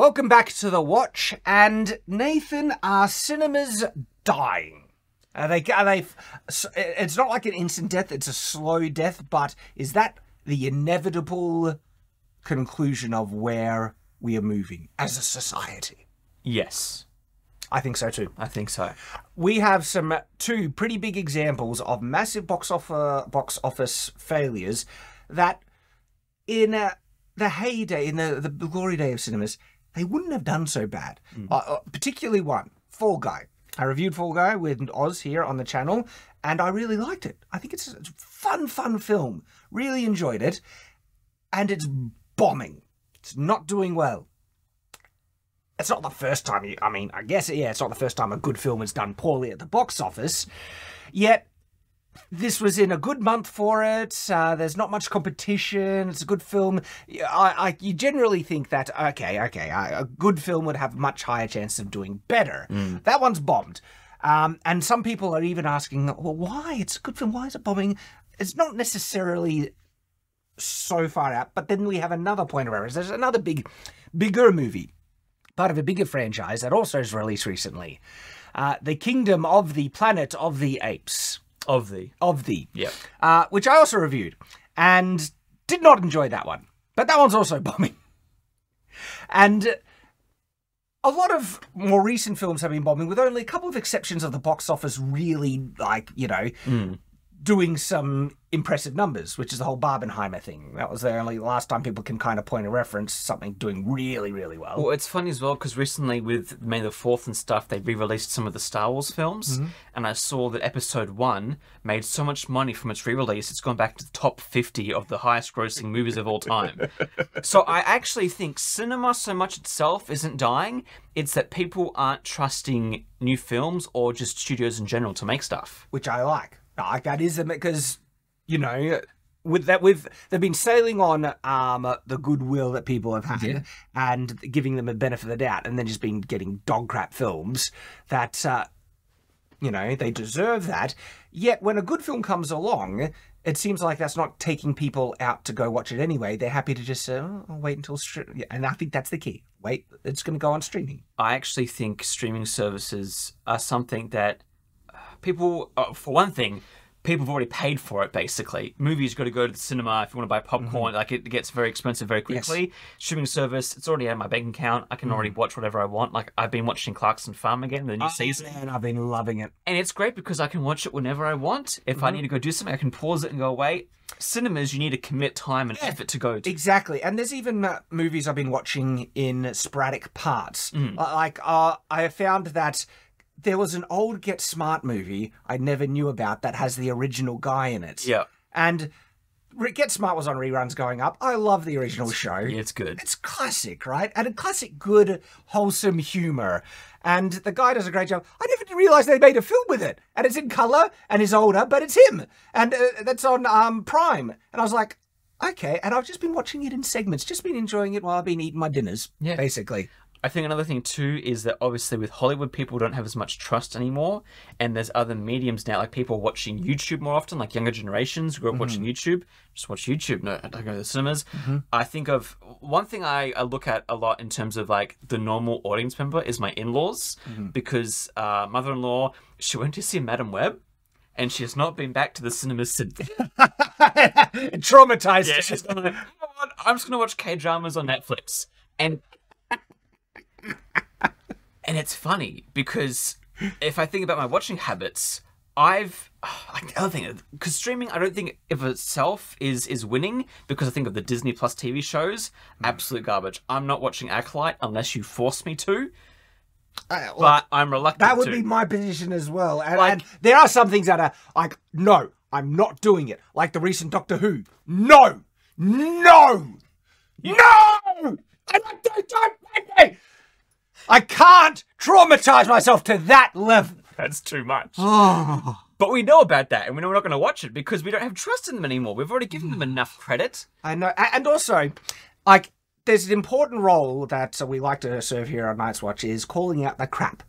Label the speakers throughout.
Speaker 1: Welcome back to The Watch, and Nathan, are cinemas dying? Are they, it's not like an instant death, it's a slow death, but is that the inevitable conclusion of where we are moving as a society?
Speaker 2: Yes.
Speaker 1: I think so too.
Speaker 2: I think so.
Speaker 1: We have two pretty big examples of massive box office failures that in the heyday, in the glory day of cinemas, they wouldn't have done so bad. Particularly one, Fall Guy. I reviewed Fall Guy with Oz here on the channel, and I really liked it. I think it's a fun film. Really enjoyed it. And it's bombing. It's not doing well. It's not the first time it's not the first time a good film has done poorly at the box office. Yet, this was in a good month for it. There's not much competition. It's a good film. You generally think that, a good film would have much higher chance of doing better. That one's bombed. And some people are even asking, well, why? It's a good film. Why is it bombing? It's not necessarily so far out. But then we have another point of reference. There's another bigger movie, part of a bigger franchise that also is released recently. The Kingdom of the Planet of the Apes.
Speaker 2: Yeah.
Speaker 1: Which I also reviewed and did not enjoy that one. But that one's also bombing. And a lot of more recent films have been bombing, with only a couple of exceptions of the box office really, doing some impressive numbers, which is the whole Barbenheimer thing. That was the only last time people can kind of point a reference to something doing really, really well.
Speaker 2: Well, it's funny as well, because recently with May the 4th and stuff, they re-released some of the Star Wars films, and I saw that Episode 1 made so much money from its re-release, it's gone back to the top 50 of the highest-grossing movies of all time. So I actually think cinema so much itself isn't dying, it's that people aren't trusting new films or just studios in general to make stuff.
Speaker 1: Which I like. That is because, they've been sailing on the goodwill that people have had and giving them a benefit of the doubt, and then just been getting dog crap films that, they deserve that. Yet when a good film comes along, it seems like that's not taking people out to go watch it anyway. They're happy to just I'll wait until and I think that's the key. Wait, it's going to go on streaming.
Speaker 2: I actually think streaming services are something that people, for one thing, people have already paid for it, basically. Movies, you've got to go to the cinema if you want to buy popcorn. Like, it gets very expensive very quickly. Yes. Streaming service, it's already out my bank account. I can already watch whatever I want. Like, I've been watching Clarkson Farm again, the new season.
Speaker 1: Man, I've been loving it.
Speaker 2: And it's great because I can watch it whenever I want. If I need to go do something, I can pause it and go away. Cinemas, you need to commit time and effort to go to.
Speaker 1: Exactly. And there's even movies I've been watching in sporadic parts. I have found that there was an old Get Smart movie I never knew about that has the original guy in it.
Speaker 2: Yeah.
Speaker 1: And Get Smart was on reruns going up. I love the original show.
Speaker 2: It's good.
Speaker 1: It's classic, right? And a classic, good, wholesome humour. And the guy does a great job. I never realise they made a film with it. And it's in colour, and he's older, but it's him. And that's on Prime. And I was like, okay. And I've just been watching it in segments, just been enjoying it while I've been eating my dinners, basically.
Speaker 2: I think another thing too is that obviously with Hollywood, people don't have as much trust anymore, and there's other mediums now, like people watching YouTube more often, like younger generations who grew up watching YouTube, just watch YouTube, no, I don't go to the cinemas. I think of one thing I look at a lot in terms of like the normal audience member is my in-laws, because mother-in-law, she went to see Madam Web, and she has not been back to the cinemas since.
Speaker 1: Traumatized.
Speaker 2: Yeah, she's like, I'm just going to watch K-dramas on Netflix. And it's funny because if I think about my watching habits, the other thing, because streaming, I don't think of itself is winning, because I think of the Disney Plus TV shows, absolute garbage. I'm not watching Acolyte unless you force me to, but I'm reluctant to.
Speaker 1: That would be my position as well. And there are some things that are like, no, I'm not doing it. Like the recent Doctor Who. No! I can't traumatize myself to that level.
Speaker 2: That's too much. But we know about that, and we know we're not going to watch it because we don't have trust in them anymore. We've already given them enough credit.
Speaker 1: I know. And also, like, there's an important role that we like to serve here on Night's Watch is calling out the crap.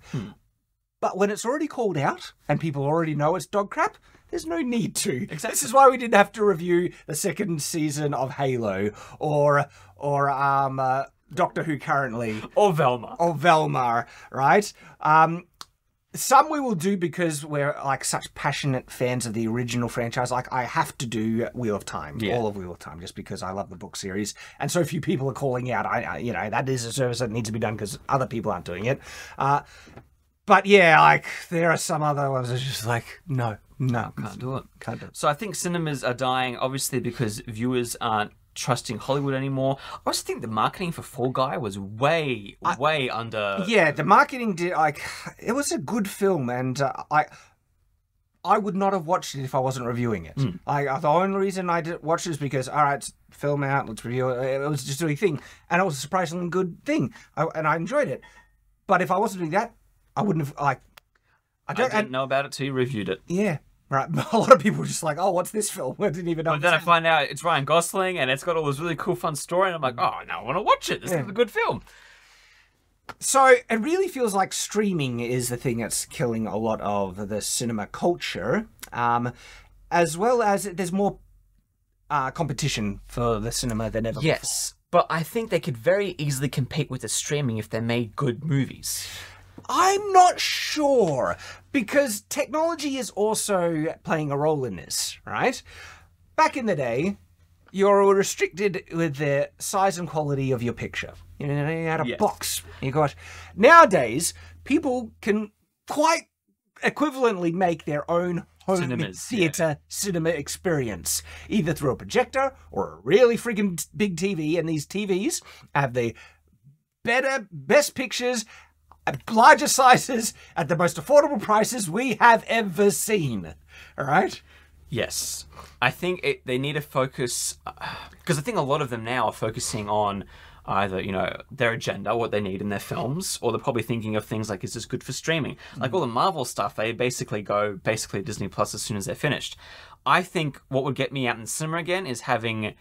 Speaker 1: But when it's already called out and people already know it's dog crap, there's no need to. Exactly. This is why we didn't have to review the second season of Halo or Doctor Who currently.
Speaker 2: Or Velma.
Speaker 1: Or Velma, right? Some we will do because we're like such passionate fans of the original franchise. Like I have to do Wheel of Time, all of Wheel of Time, just because I love the book series, and so few people are calling out. You know, that is a service that needs to be done because other people aren't doing it. But yeah, like there are some other ones that's just like no,
Speaker 2: Can't do it. So I think cinemas are dying, obviously, because viewers aren't trusting Hollywood anymore. I also think the marketing for Fall Guy was way under.
Speaker 1: Yeah, the marketing did it was a good film, and I would not have watched it if I wasn't reviewing it. The only reason I did watch it is because all right, it's film out, let's review it. It was just doing a thing, and it was a surprisingly good thing, and I enjoyed it. But if I wasn't doing that, I wouldn't have I
Speaker 2: didn't know about it till you reviewed it.
Speaker 1: Yeah. Right, a lot of people were just like, oh, what's this film? I didn't even know.
Speaker 2: But then I find out it's Ryan Gosling and it's got all this really cool, fun story, and I'm like, oh, now I want to watch it. This is a good film.
Speaker 1: So it really feels like streaming is the thing that's killing a lot of the cinema culture, as well as there's more competition for the cinema than ever
Speaker 2: Yes, but I think they could very easily compete with the streaming if they made good movies.
Speaker 1: I'm not sure, because technology is also playing a role in this, right? Back in the day, you were restricted with the size and quality of your picture. You know, you had a box. You got. Nowadays, people can quite equivalently make their own home theatre cinema experience, either through a projector or a really freaking big TV, and these TVs have the best pictures, larger sizes, at the most affordable prices we have ever seen. All right?
Speaker 2: Yes. I think they need to focus, because I think a lot of them now are focusing on either, you know, their agenda, what they need in their films, or they're probably thinking of things like, is this good for streaming? Like all the Marvel stuff, they basically go Disney Plus as soon as they're finished. I think what would get me out in the cinema again is having,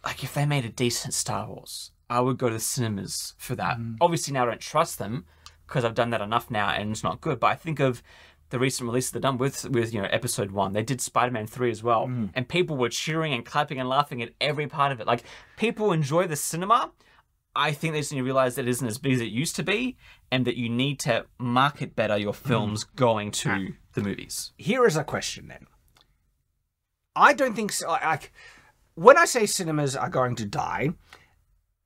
Speaker 2: like, if they made a decent Star Wars, I would go to the cinemas for that. Obviously now I don't trust them, because I've done that enough now and it's not good. But I think of the recent release they've done with you know, Episode 1. They did Spider-Man 3 as well. And people were cheering and clapping and laughing at every part of it. Like, people enjoy the cinema. I think they just need to realize that it isn't as big as it used to be, and that you need to market better your films going to the movies.
Speaker 1: Here is a question then. I don't think so. When I say cinemas are going to die,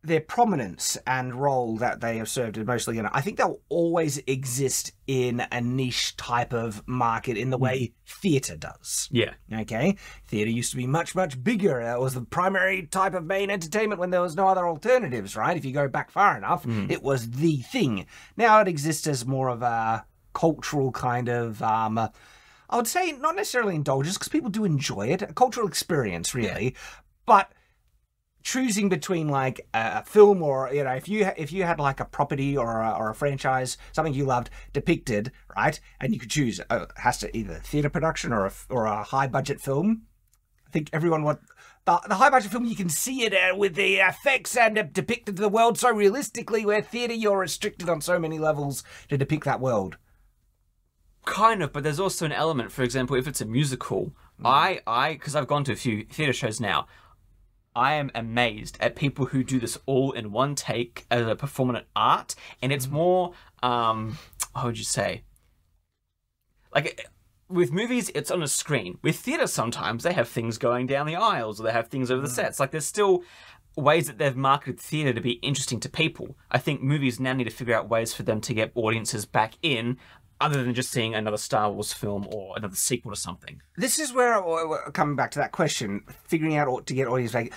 Speaker 1: their prominence and role that they have served is mostly, you know, I think they'll always exist in a niche type of market in the way theatre does.
Speaker 2: Yeah.
Speaker 1: Okay? Theatre used to be much, much bigger. It was the primary type of main entertainment when there was no other alternatives, right? If you go back far enough, it was the thing. Now it exists as more of a cultural kind of, I would say not necessarily indulgence, because people do enjoy it, a cultural experience, really. But choosing between like a film or, you know, if you had like a property or a franchise, something you loved depicted, right, and you could choose, it has to either theatre production or a high budget film. I think everyone want the high budget film. You can see it with the effects and depicted the world so realistically. Where theatre, you're restricted on so many levels to depict that world.
Speaker 2: Kind of, but there's also an element. For example, if it's a musical, because I've gone to a few theatre shows now. I am amazed at people who do this all in one take as a performance art, and it's more, how would you say? Like, with movies, it's on a screen. With theatre, sometimes they have things going down the aisles, or they have things over the sets. Like, there's still ways that they've marketed theatre to be interesting to people. I think movies now need to figure out ways for them to get audiences back in, other than just seeing another Star Wars film or another sequel to something.
Speaker 1: This is where, coming back to that question, figuring out to get audience back,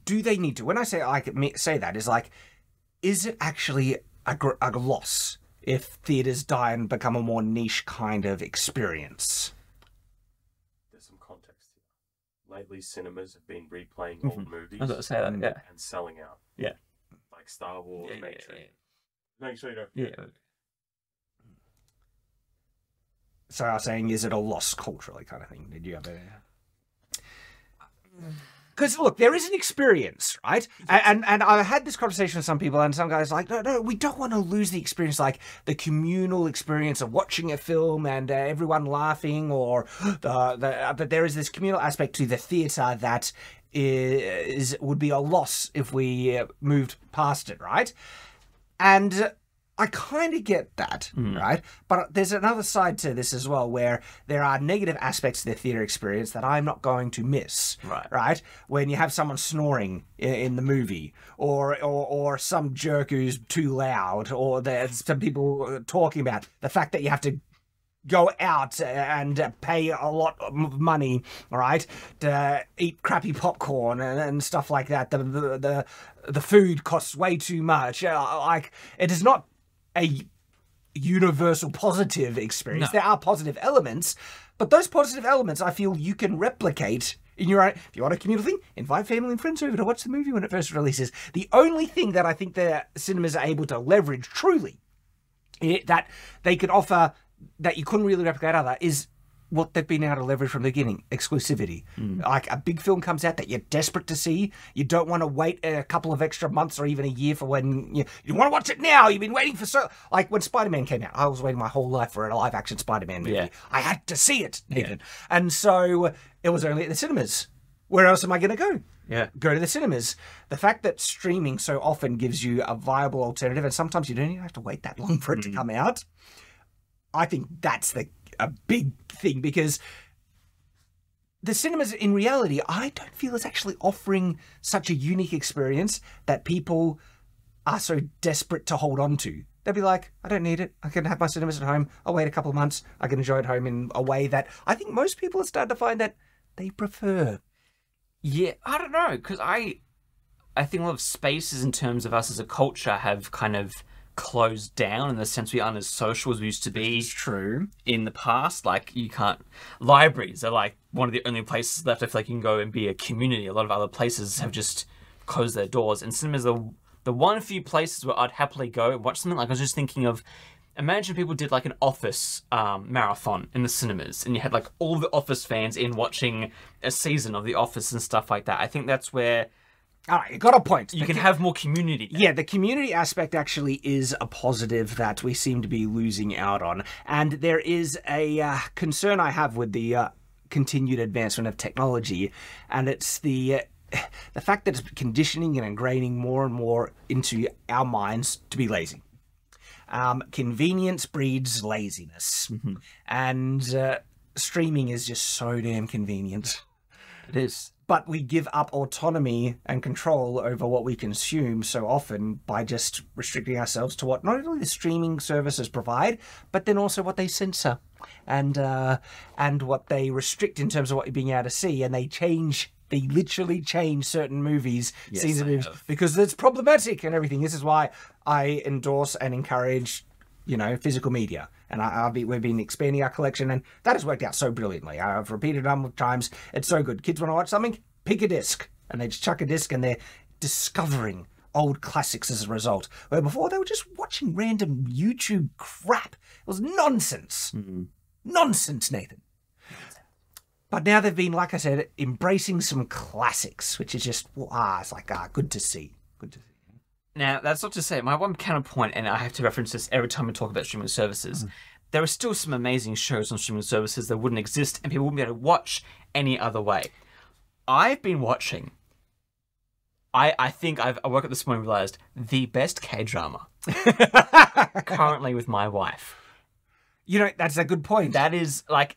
Speaker 1: do they need to? When I say say that, is like, is it actually a loss if theatres die and become a more niche kind of experience?
Speaker 3: There's some context here. Lately, cinemas have been replaying old movies.
Speaker 2: I was going to say that, yeah.
Speaker 3: And selling out.
Speaker 2: Yeah.
Speaker 3: Like Star Wars, Matrix. Make sure you go.
Speaker 2: Yeah.
Speaker 1: So I was saying, is it a loss culturally kind of thing? Did you have a... Because, look, there is an experience, right? And I had this conversation with some people, and some guys like, no, we don't want to lose the experience, like the communal experience of watching a film and everyone laughing, or that there is this communal aspect to the theatre that would be a loss if we moved past it, right? And I kind of get that, right? But there's another side to this as well, where there are negative aspects to the theatre experience that I'm not going to miss, right? When you have someone snoring in the movie, or some jerk who's too loud, or there's some people talking about the fact that you have to go out and pay a lot of money, all right, to eat crappy popcorn and stuff like that. The food costs way too much. Like, it is not a universal positive experience.
Speaker 2: No.
Speaker 1: There are positive elements, but those positive elements I feel you can replicate in your own. If you want a communal thing, invite family and friends over to watch the movie when it first releases. The only thing that I think the cinemas are able to leverage truly, that they could offer that you couldn't really replicate other, is what they've been able to leverage from the beginning: exclusivity. Like, a big film comes out that you're desperate to see, you don't want to wait a couple of extra months or even a year for when you want to watch it now. You've been waiting for like when Spider-Man came out, I was waiting my whole life for a live action Spider-Man movie. I had to see it, Nathan. And so it was only at the cinemas. Where else am I going to go? Go to the cinemas. The fact that streaming so often gives you a viable alternative, and sometimes you don't even have to wait that long for it to come out, I think that's a big thing, because the cinemas, in reality, I don't feel is actually offering such a unique experience that people are so desperate to hold on to. They'll be like, I don't need it. I can have my cinemas at home. I'll wait a couple of months. I can enjoy it at home in a way that I think most people are starting to find that they prefer.
Speaker 2: Yeah, I don't know, because I think a lot of spaces in terms of us as a culture have kind of closed down, in the sense we aren't as social as we used to be.
Speaker 1: It's true.
Speaker 2: In the past, like, you can't. Libraries are like one of the only places left. I feel like you can go and be a community. A lot of other places have just closed their doors, and cinemas are the one few places where I'd happily go and watch something. Like, I was just thinking of, imagine people did like an Office marathon in the cinemas, and you had like all the Office fans in watching a season of The Office and stuff like that. I think that's where.
Speaker 1: All right, you got a point.
Speaker 2: You can have more community there.
Speaker 1: Yeah, the community aspect actually is a positive that we seem to be losing out on. And there is a concern I have with the continued advancement of technology, and it's the fact that it's conditioning and ingraining more and more into our minds to be lazy. Convenience breeds laziness. And streaming is just so damn convenient.
Speaker 2: It is.
Speaker 1: But we give up autonomy and control over what we consume so often by just restricting ourselves to what not only the streaming services provide, but then also what they censor and what they restrict in terms of what you're being able to see. And they literally change certain movies, scenes of movies, because it's problematic and everything. This is why I endorse and encourage, physical media. And we've been expanding our collection, and that has worked out so brilliantly. I've repeated a number of times. It's so good. Kids want to watch something, pick a disc, and they just chuck a disc, and they're discovering old classics as a result. Where before, they were just watching random YouTube crap. It was nonsense. Nonsense, Nathan. But now they've been, like I said, embracing some classics, which is just, it's like, good to see. Good to see.
Speaker 2: Now, that's not to say, my one counterpoint, and I have to reference this every time I talk about streaming services, there are still some amazing shows on streaming services that wouldn't exist and people wouldn't be able to watch any other way. I've been watching, I think I woke up this morning and realised, the best K-drama currently with my wife.
Speaker 1: That's a good point.
Speaker 2: That is, like,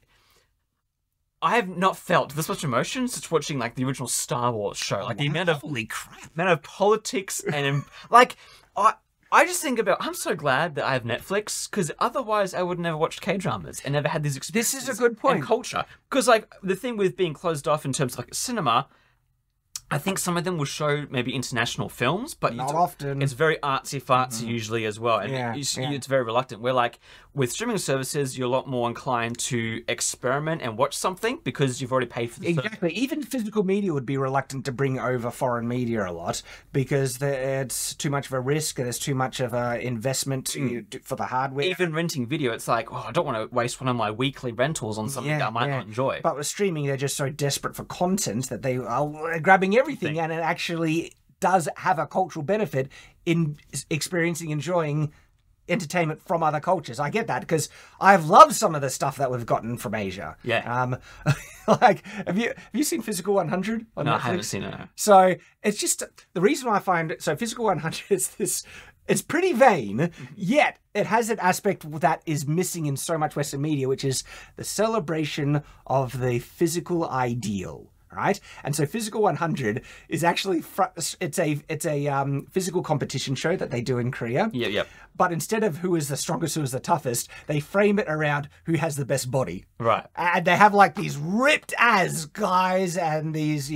Speaker 2: I have not felt this much emotion since watching like the original Star Wars show. Like the amount of politics and like I just think about. I'm so glad that I have Netflix, because otherwise I would never watched K-dramas and never had these experiences.
Speaker 1: This is a good point.
Speaker 2: And culture, because like the thing with being closed off in terms of like cinema. I think some of them will show maybe international films, but
Speaker 1: not often.
Speaker 2: It's very artsy-fartsy usually as well. And it's very reluctant. Where like with streaming services, you're a lot more inclined to experiment and watch something because you've already paid for the
Speaker 1: Exactly. Even physical media would be reluctant to bring over foreign media a lot because it's too much of a risk and there's too much of an investment for the hardware.
Speaker 2: Even renting video, it's like, I don't want to waste one of my weekly rentals on something that I might not enjoy.
Speaker 1: But with streaming, they're just so desperate for content that they are grabbing everything, and it actually does have a cultural benefit in experiencing, enjoying entertainment from other cultures. I get that because I've loved some of the stuff that we've gotten from Asia.
Speaker 2: Yeah.
Speaker 1: Like, have you seen Physical 100 on
Speaker 2: No,
Speaker 1: Netflix?
Speaker 2: I haven't seen it. No.
Speaker 1: So it's just the reason I find so Physical 100 is this. It's pretty vain, yet it has an aspect that is missing in so much Western media, which is the celebration of the physical ideal. Right, and so Physical 100 is actually it's a physical competition show that they do in Korea.
Speaker 2: Yep.
Speaker 1: But instead of who is the strongest, who is the toughest, they frame it around who has the best body.
Speaker 2: Right.
Speaker 1: And they have like these ripped as guys and these,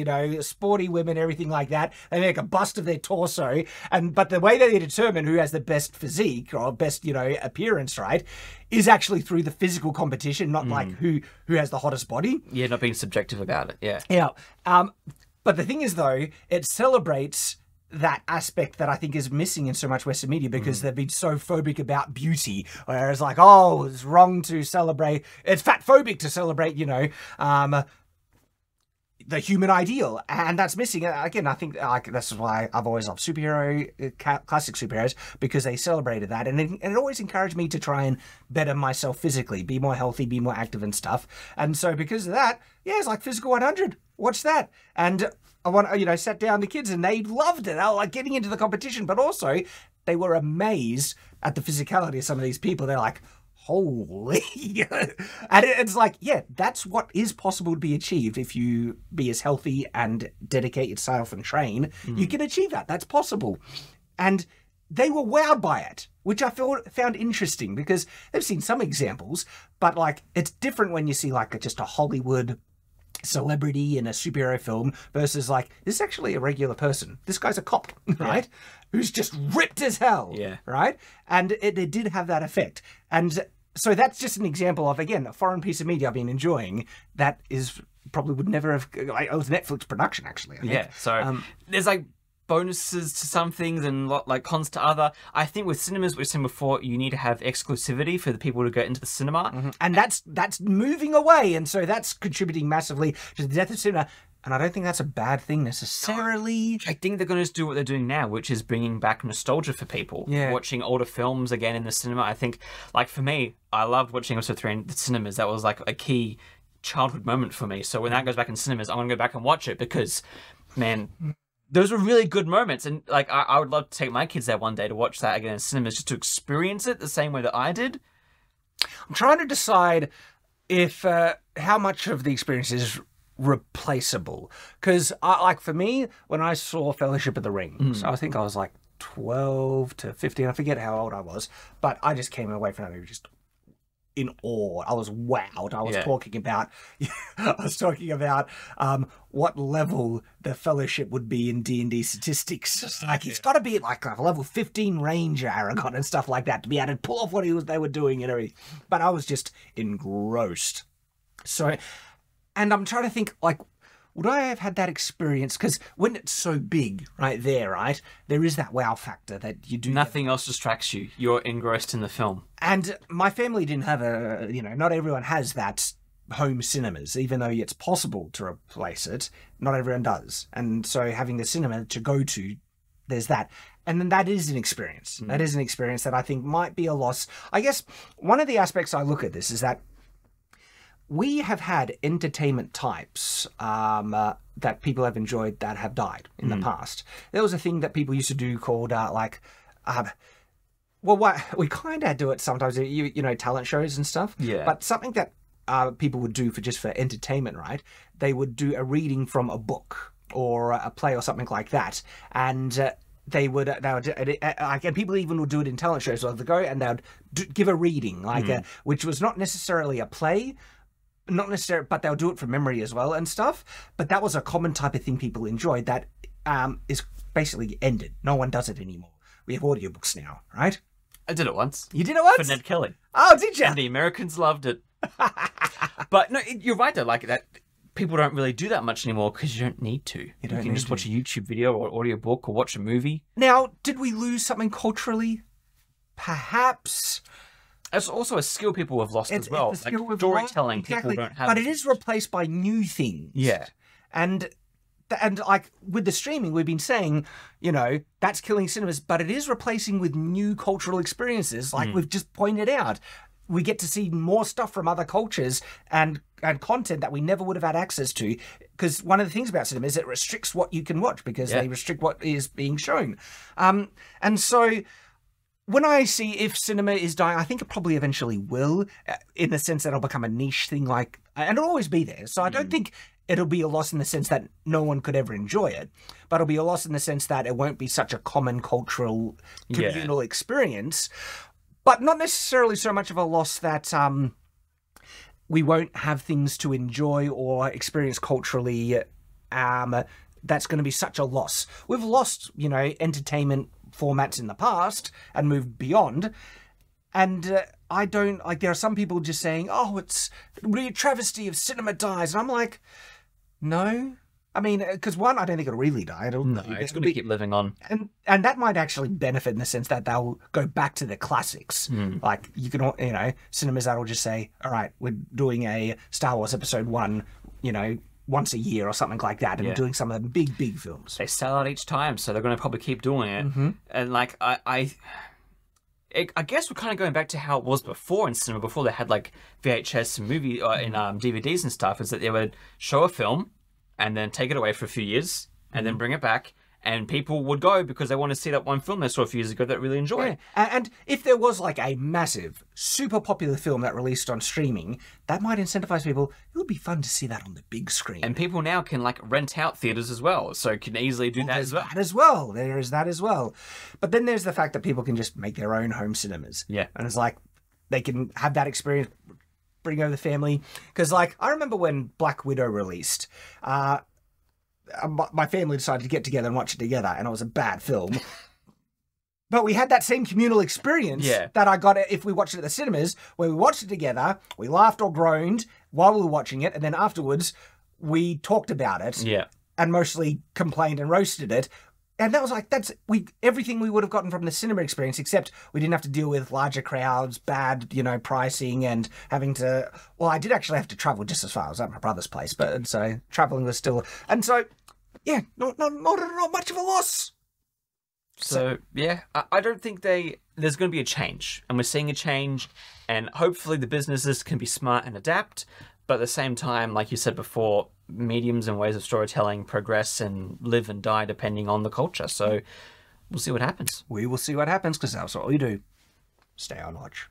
Speaker 1: sporty women, everything like that. They make a bust of their torso. But the way that they determine who has the best physique or best, appearance, right, is actually through the physical competition, not like who has the hottest body.
Speaker 2: Yeah, not being subjective about it. Yeah.
Speaker 1: Yeah. But the thing is, though, it celebrates that aspect that I think is missing in so much Western media because they've been so phobic about beauty. Whereas like, oh, it's wrong to celebrate, it's fat phobic to celebrate, the human ideal, and that's missing. Again, I think that's why I've always loved classic superheroes, because they celebrated that, and it always encouraged me to try and better myself physically, be more healthy, be more active and stuff. And so because of that, yeah, it's like Physical 100. Watch that. And I sat down the kids and they loved it. They were like getting into the competition, but also they were amazed at the physicality of some of these people. They're like, holy. And it's like, yeah, that's what is possible to be achieved if you be as healthy and dedicate yourself and train. You can achieve that. That's possible. And they were wowed by it, which I found interesting because they've seen some examples, but like it's different when you see like just a Hollywood celebrity in a superhero film versus like, this is actually a regular person. This guy's a cop, right? Who's just ripped as hell, right? And it did have that effect. And so that's just an example of, again, a foreign piece of media I've been enjoying that is probably would never have, like, it was Netflix production, actually. I think.
Speaker 2: Yeah, so there's like bonuses to some things and like cons to other. I think with cinemas, we've seen before, you need to have exclusivity for the people to go into the cinema.
Speaker 1: And that's moving away, and so that's contributing massively to the death of cinema. And I don't think that's a bad thing necessarily.
Speaker 2: I think they're going to do what they're doing now, which is bringing back nostalgia for people.
Speaker 1: Yeah.
Speaker 2: Watching older films again in the cinema. I think, like for me, I loved watching episode 3 in the cinemas. That was like a key childhood moment for me. So when that goes back in cinemas, I'm going to go back and watch it because, man, those were really good moments. And like, I would love to take my kids there one day to watch that again in cinemas, just to experience it the same way that I did.
Speaker 1: I'm trying to decide if how much of the experience is replaceable, because like for me, when I saw Fellowship of the Ring, so I think I was like 12 to 15, I forget how old I was, but I just came away from that movie just in awe. I was wowed. I was talking about what level the Fellowship would be in D&D statistics. Like it's got to be like a level 15 Ranger Aragon and stuff like that to be able to pull off what they were doing and everything. But I was just engrossed. So, and I'm trying to think, like, would I have had that experience? Because when it's so big right there, right, there is that wow factor that you do.
Speaker 2: Nothing else distracts you. You're engrossed in the film.
Speaker 1: And my family didn't have not everyone has that home cinemas, even though it's possible to replace it. Not everyone does. And so having the cinema to go to, there's that. And then that is an experience. That is an experience that I think might be a loss. I guess one of the aspects I look at this is that we have had entertainment types that people have enjoyed that have died in the past. There was a thing that people used to do called we kind of do it sometimes, talent shows and stuff.
Speaker 2: Yeah.
Speaker 1: But something that people would do for entertainment, right? They would do a reading from a book or a play or something like that, and they would again, people even would do it in talent shows. So they'd go and they would give a reading, which was not necessarily a play. Not necessarily, but they'll do it from memory as well and stuff. But that was a common type of thing people enjoyed that is basically ended. No one does it anymore. We have audiobooks now, right?
Speaker 2: I did it once.
Speaker 1: You did it once?
Speaker 2: For Ned Kelly.
Speaker 1: Oh, did you?
Speaker 2: And the Americans loved it. But no, you're right though. Like that, people don't really do that much anymore because you don't need to. You can just watch a YouTube video or audiobook or watch a movie.
Speaker 1: Now, did we lose something culturally? Perhaps.
Speaker 2: It's also a skill people have lost as well. Like storytelling, people don't have.
Speaker 1: But it is replaced by new things.
Speaker 2: Yeah.
Speaker 1: And and like with the streaming, we've been saying, you know, that's killing cinemas, but it is replacing with new cultural experiences, like we've just pointed out. We get to see more stuff from other cultures and content that we never would have had access to, because one of the things about cinema is it restricts what you can watch because they restrict what is being shown. And so when I see if cinema is dying, I think it probably eventually will, in the sense that it'll become a niche thing, and it'll always be there. So I don't think it'll be a loss in the sense that no one could ever enjoy it, but it'll be a loss in the sense that it won't be such a common cultural, communal experience, but not necessarily so much of a loss that we won't have things to enjoy or experience culturally. That's going to be such a loss. We've lost, you know, entertainment formats in the past and moved beyond. And I don't, like, there are some people just saying, oh, it's really a travesty if cinema dies. And I'm like, no. I mean, because one, I don't think it'll really die.
Speaker 2: It's going to keep living on.
Speaker 1: And that might actually benefit in the sense that they'll go back to the classics. Like, you can, you know, cinemas that'll just say, all right, we're doing a Star Wars Episode 1, you know, once a year or something like that, and doing some of the big films.
Speaker 2: They sell out each time, so they're going to probably keep doing it. And, like, I guess we're kind of going back to how it was before in cinema, before they had, like, VHS and movie in DVDs and stuff, is that they would show a film and then take it away for a few years and then bring it back, and people would go because they want to see that one film they saw a few years ago that really enjoyed.
Speaker 1: And if there was like a massive, super popular film that released on streaming, that might incentivize people. It would be fun to see that on the big screen.
Speaker 2: And people now can like rent out theaters as well, so can easily do that as well.
Speaker 1: There is that as well. But then there's the fact that people can just make their own home cinemas.
Speaker 2: Yeah.
Speaker 1: And it's like they can have that experience, bring over the family. Because like I remember when Black Widow released, my family decided to get together and watch it together, and it was a bad film. But we had that same communal experience that I got if we watched it at the cinemas, where we watched it together, we laughed or groaned while we were watching it, and then afterwards we talked about it and mostly complained and roasted it. And that was like, everything we would have gotten from the cinema experience, except we didn't have to deal with larger crowds, bad, you know, pricing, and having to, well, I did actually have to travel just as far. I was at my brother's place, but so traveling was still, and so, yeah, not much of a loss.
Speaker 2: So yeah, I don't think there's going to be a change, and we're seeing a change, and hopefully the businesses can be smart and adapt, but at the same time, like you said before, mediums and ways of storytelling progress and live and die depending on the culture. So we'll see what happens.
Speaker 1: We will see what happens, because that's what we do. Stay on watch.